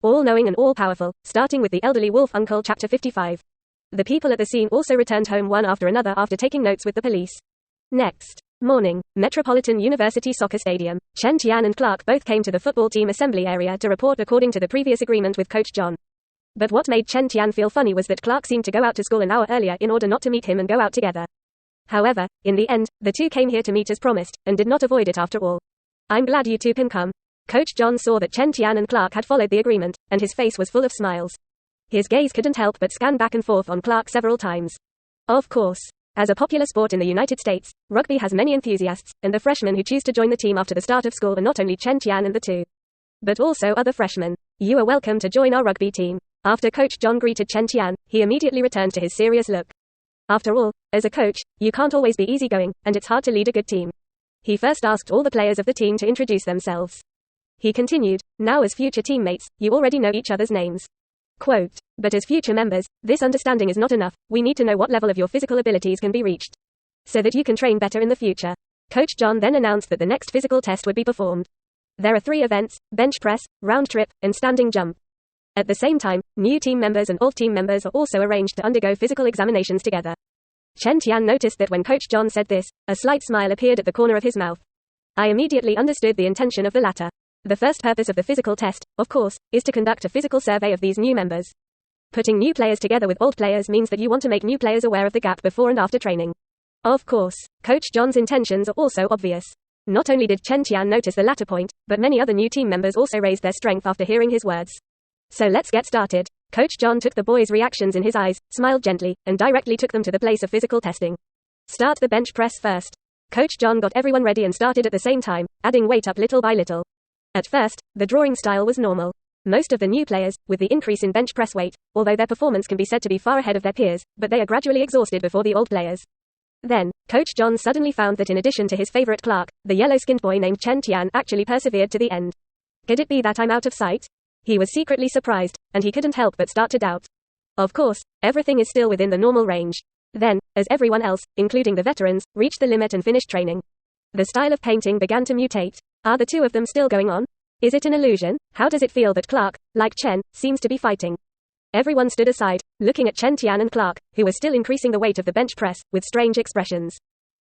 all-knowing and all-powerful, starting with the elderly wolf uncle. Chapter 55. The people at the scene also returned home one after another after taking notes with the police. Next morning, Metropolitan University Soccer Stadium. Chen Tian and Clark both came to the football team assembly area to report according to the previous agreement with Coach John. But what made Chen Tian feel funny was that Clark seemed to go out to school an hour earlier in order not to meet him and go out together. However, in the end, the two came here to meet as promised, and did not avoid it after all. I'm glad you two can come. Coach John saw that Chen Tian and Clark had followed the agreement, and his face was full of smiles. His gaze couldn't help but scan back and forth on Clark several times. Of course. As a popular sport in the United States, rugby has many enthusiasts, and the freshmen who choose to join the team after the start of school are not only Chen Tian and the two, but also other freshmen. You are welcome to join our rugby team. After Coach John greeted Chen Tian, he immediately returned to his serious look. After all, as a coach, you can't always be easygoing, and it's hard to lead a good team. He first asked all the players of the team to introduce themselves. He continued, now as future teammates, you already know each other's names. Quote, but as future members, this understanding is not enough, we need to know what level of your physical abilities can be reached, so that you can train better in the future. Coach John then announced that the next physical test would be performed. There are 3 events, bench press, round trip, and standing jump. At the same time, new team members and old team members are also arranged to undergo physical examinations together. Chen Tian noticed that when Coach John said this, a slight smile appeared at the corner of his mouth. I immediately understood the intention of the latter. The first purpose of the physical test, of course, is to conduct a physical survey of these new members. Putting new players together with old players means that you want to make new players aware of the gap before and after training. Of course, Coach John's intentions are also obvious. Not only did Chen Tian notice the latter point, but many other new team members also raised their strength after hearing his words. So let's get started. Coach John took the boys' reactions in his eyes, smiled gently, and directly took them to the place of physical testing. Start the bench press first. Coach John got everyone ready and started at the same time, adding weight up little by little. At first, the drawing style was normal. Most of the new players, with the increase in bench press weight, although their performance can be said to be far ahead of their peers, but they are gradually exhausted before the old players. Then, Coach John suddenly found that in addition to his favorite Clark, the yellow-skinned boy named Chen Tian actually persevered to the end. Could it be that I'm out of sight? He was secretly surprised, and he couldn't help but start to doubt. Of course, everything is still within the normal range. Then, as everyone else, including the veterans, reached the limit and finished training, the style of painting began to mutate. Are the two of them still going on? Is it an illusion? How does it feel that Clark, like Chen, seems to be fighting? Everyone stood aside, looking at Chen Tian and Clark, who were still increasing the weight of the bench press, with strange expressions.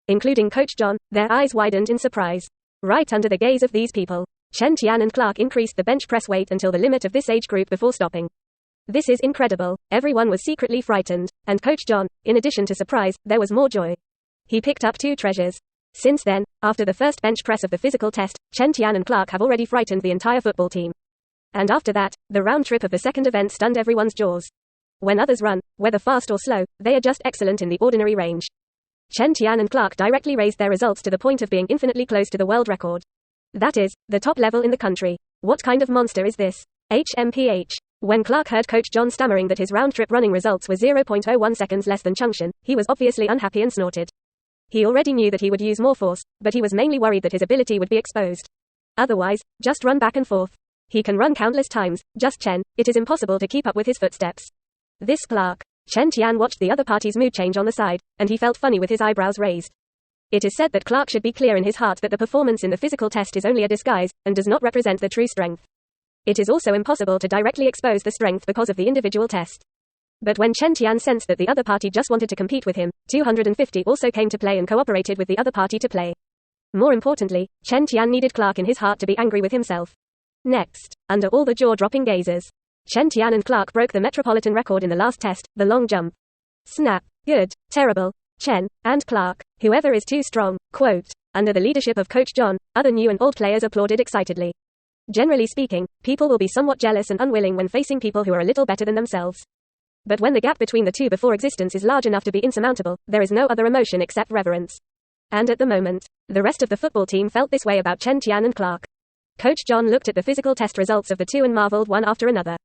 Including Coach John, their eyes widened in surprise. Right under the gaze of these people, Chen Tian and Clark increased the bench press weight until the limit of this age group before stopping. This is incredible. Everyone was secretly frightened, and Coach John, in addition to surprise, there was more joy. He picked up 2 treasures. Since then, after the first bench press of the physical test, Chen Tian and Clark have already frightened the entire football team. And after that, the round trip of the second event stunned everyone's jaws. When others run, whether fast or slow, they are just excellent in the ordinary range. Chen Tian and Clark directly raised their results to the point of being infinitely close to the world record. That is, the top level in the country. What kind of monster is this? HMPH. When Clark heard Coach John stammering that his round trip running results were 0.01 seconds less than Chengxian, he was obviously unhappy and snorted. He already knew that he would use more force, but he was mainly worried that his ability would be exposed. Otherwise, just run back and forth. He can run countless times, just Chen, it is impossible to keep up with his footsteps. This Clark. Chen Tian watched the other party's mood change on the side, and he felt funny with his eyebrows raised. It is said that Clark should be clear in his heart that the performance in the physical test is only a disguise, and does not represent the true strength. It is also impossible to directly expose the strength because of the individual test. But when Chen Tian sensed that the other party just wanted to compete with him, 250 also came to play and cooperated with the other party to play. More importantly, Chen Tian needed Clark in his heart to be angry with himself. Next, under all the jaw-dropping gazes, Chen Tian and Clark broke the metropolitan record in the last test, the long jump. Snap. Good. Terrible. Chen and Clark. Whoever is too strong. Quote. Under the leadership of Coach John, other new and old players applauded excitedly. Generally speaking, people will be somewhat jealous and unwilling when facing people who are a little better than themselves. But when the gap between the two before existence is large enough to be insurmountable, there is no other emotion except reverence. And at the moment, the rest of the football team felt this way about Chen Tian and Clark. Coach John looked at the physical test results of the two and marveled one after another.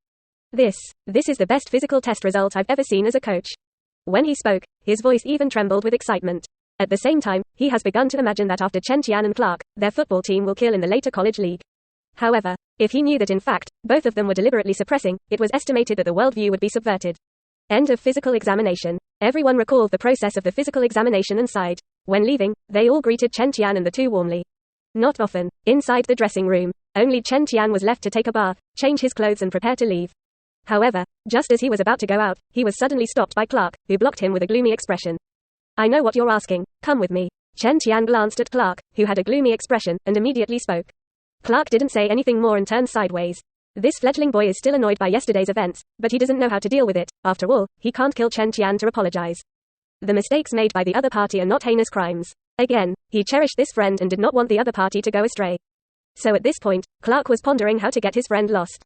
This is the best physical test result I've ever seen as a coach. When he spoke, his voice even trembled with excitement. At the same time, he has begun to imagine that after Chen Tian and Clark, their football team will kill in the later college league. However, if he knew that in fact, both of them were deliberately suppressing, it was estimated that the worldview would be subverted. End of physical examination. Everyone recalled the process of the physical examination and sighed. When leaving, they all greeted Chen Tian and the two warmly. Not often. Inside the dressing room, only Chen Tian was left to take a bath, change his clothes and prepare to leave. However, just as he was about to go out, he was suddenly stopped by Clark, who blocked him with a gloomy expression. I know what you're asking, come with me. Chen Tian glanced at Clark, who had a gloomy expression, and immediately spoke. Clark didn't say anything more and turned sideways. This fledgling boy is still annoyed by yesterday's events, but he doesn't know how to deal with it. After all, he can't kill Chen Tian to apologize. The mistakes made by the other party are not heinous crimes. Again, he cherished this friend and did not want the other party to go astray. So at this point, Clark was pondering how to get his friend lost.